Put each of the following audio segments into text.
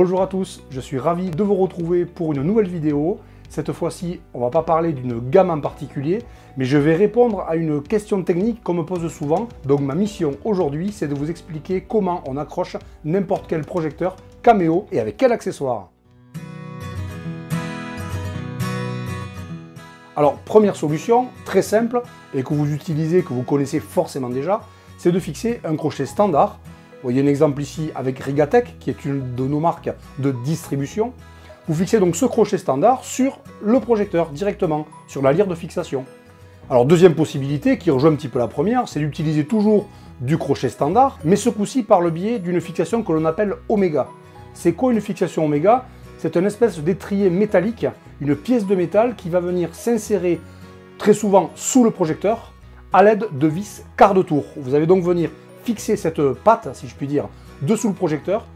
Bonjour à tous, je suis ravi de vous retrouver pour une nouvelle vidéo. Cette fois-ci, on ne va pas parler d'une gamme en particulier, mais je vais répondre à une question technique qu'on me pose souvent. Donc ma mission aujourd'hui, c'est de vous expliquer comment on accroche n'importe quel projecteur Cameo et avec quel accessoire. Alors, première solution, très simple, et que vous utilisez, que vous connaissez forcément déjà, c'est de fixer un crochet standard. Vous voyez un exemple ici avec Rigatech, qui est une de nos marques de distribution. Vous fixez donc ce crochet standard sur le projecteur, directement, sur la lyre de fixation. Alors, deuxième possibilité, qui rejoint un petit peu la première, c'est d'utiliser toujours du crochet standard, mais ce coup-ci par le biais d'une fixation que l'on appelle Oméga. C'est quoi une fixation Oméga? C'est une espèce d'étrier métallique, une pièce de métal qui va venir s'insérer très souvent sous le projecteur à l'aide de vis quart de tour. Vous allez donc venir fixer cette patte, si je puis dire, dessous le projecteur.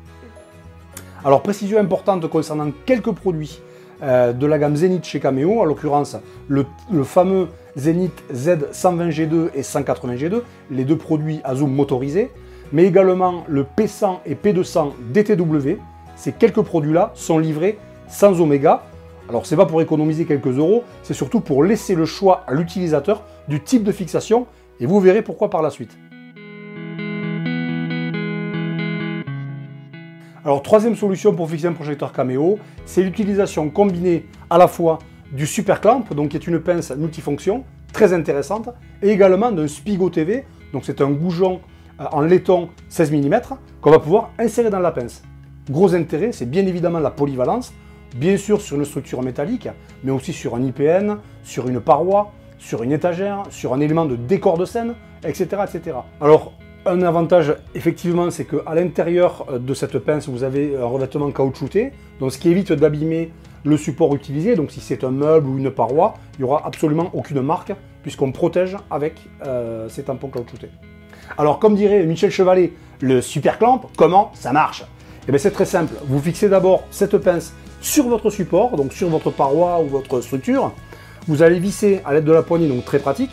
Alors, précision importante concernant quelques produits de la gamme Zenith chez Cameo, en l'occurrence le fameux Zenith Z120G2 et 180G2, les deux produits à zoom motorisé, mais également le P100 et P200 DTW. Ces quelques produits-là sont livrés sans Oméga. Alors, c'est pas pour économiser quelques euros, c'est surtout pour laisser le choix à l'utilisateur du type de fixation, et vous verrez pourquoi par la suite. Alors, troisième solution pour fixer un projecteur Cameo, c'est l'utilisation combinée à la fois du Super Clamp, donc qui est une pince multifonction, très intéressante, et également d'un Spigo TV, donc c'est un goujon en laiton 16 mm, qu'on va pouvoir insérer dans la pince. Gros intérêt, c'est bien évidemment la polyvalence, bien sûr sur une structure métallique, mais aussi sur un IPN, sur une paroi, sur une étagère, sur un élément de décor de scène, etc. etc. Alors, un avantage, effectivement, c'est qu'à l'intérieur de cette pince, vous avez un revêtement caoutchouté, donc ce qui évite d'abîmer le support utilisé. Donc si c'est un meuble ou une paroi, il n'y aura absolument aucune marque, puisqu'on protège avec ces tampons caoutchoutés. Alors, comme dirait Michel Chevalet, le Super Clamp, comment ça marche? Eh bien, c'est très simple. Vous fixez d'abord cette pince sur votre support, donc sur votre paroi ou votre structure. Vous allez visser à l'aide de la poignée, donc très pratique.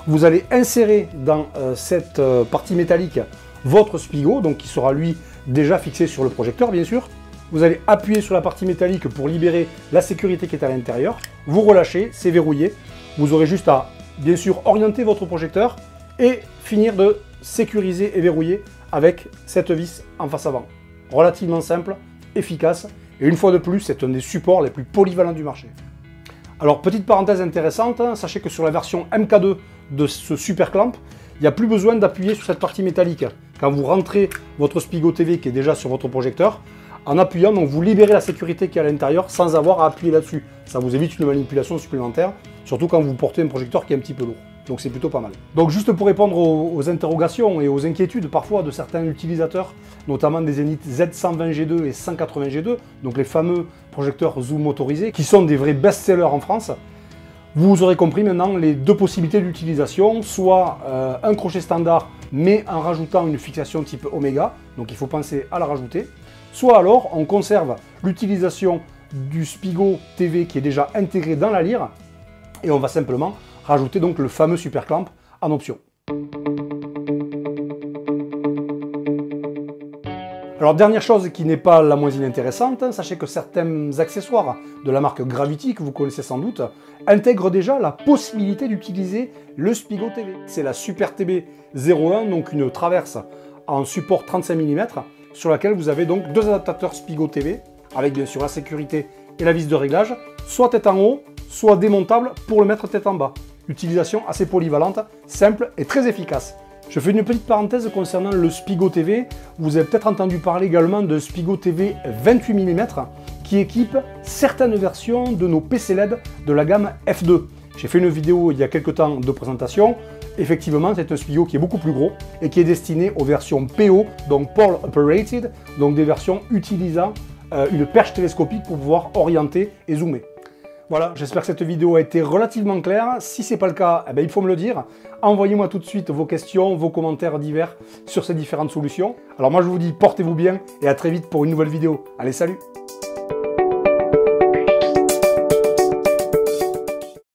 Vous allez insérer dans cette partie métallique votre Spigo, donc qui sera lui déjà fixé sur le projecteur, bien sûr. Vous allez appuyer sur la partie métallique pour libérer la sécurité qui est à l'intérieur. Vous relâchez, c'est verrouillé. Vous aurez juste à, bien sûr, orienter votre projecteur et finir de sécuriser et verrouiller avec cette vis en face avant. Relativement simple, efficace, et une fois de plus, c'est un des supports les plus polyvalents du marché. Alors, petite parenthèse intéressante, sachez que sur la version MK2 de ce Super Clamp, il n'y a plus besoin d'appuyer sur cette partie métallique. Quand vous rentrez votre Spigo TV qui est déjà sur votre projecteur, en appuyant, donc vous libérez la sécurité qui est à l'intérieur sans avoir à appuyer là-dessus. Ça vous évite une manipulation supplémentaire, surtout quand vous portez un projecteur qui est un petit peu lourd. Donc c'est plutôt pas mal. Donc juste pour répondre aux interrogations et aux inquiétudes parfois de certains utilisateurs, notamment des Zenith Z120G2 et 180G2, donc les fameux projecteurs zoom motorisés, qui sont des vrais best-sellers en France, vous aurez compris maintenant les deux possibilités d'utilisation, soit un crochet standard, mais en rajoutant une fixation type Oméga, donc il faut penser à la rajouter, soit alors on conserve l'utilisation du Spigo TV qui est déjà intégré dans la lyre, et on va simplement rajouter donc le fameux Super Clamp en option. Alors, dernière chose qui n'est pas la moins inintéressante, sachez que certains accessoires de la marque Gravity, que vous connaissez sans doute, intègrent déjà la possibilité d'utiliser le Spigo TV. C'est la Super TB 01, donc une traverse en support 35 mm, sur laquelle vous avez donc deux adaptateurs Spigo TV, avec bien sûr la sécurité et la vis de réglage, soit tête en haut, soit démontable pour le mettre tête en bas. Utilisation assez polyvalente, simple et très efficace. Je fais une petite parenthèse concernant le Spigo TV. Vous avez peut-être entendu parler également de Spigo TV 28 mm qui équipe certaines versions de nos PC LED de la gamme F2. J'ai fait une vidéo il y a quelques temps de présentation. Effectivement, c'est un Spigo qui est beaucoup plus gros et qui est destiné aux versions PO, donc Pole Operated, donc des versions utilisant une perche télescopique pour pouvoir orienter et zoomer. Voilà, j'espère que cette vidéo a été relativement claire. Si ce n'est pas le cas, eh bien, il faut me le dire. Envoyez-moi tout de suite vos questions, vos commentaires divers sur ces différentes solutions. Alors moi je vous dis portez-vous bien et à très vite pour une nouvelle vidéo. Allez, salut!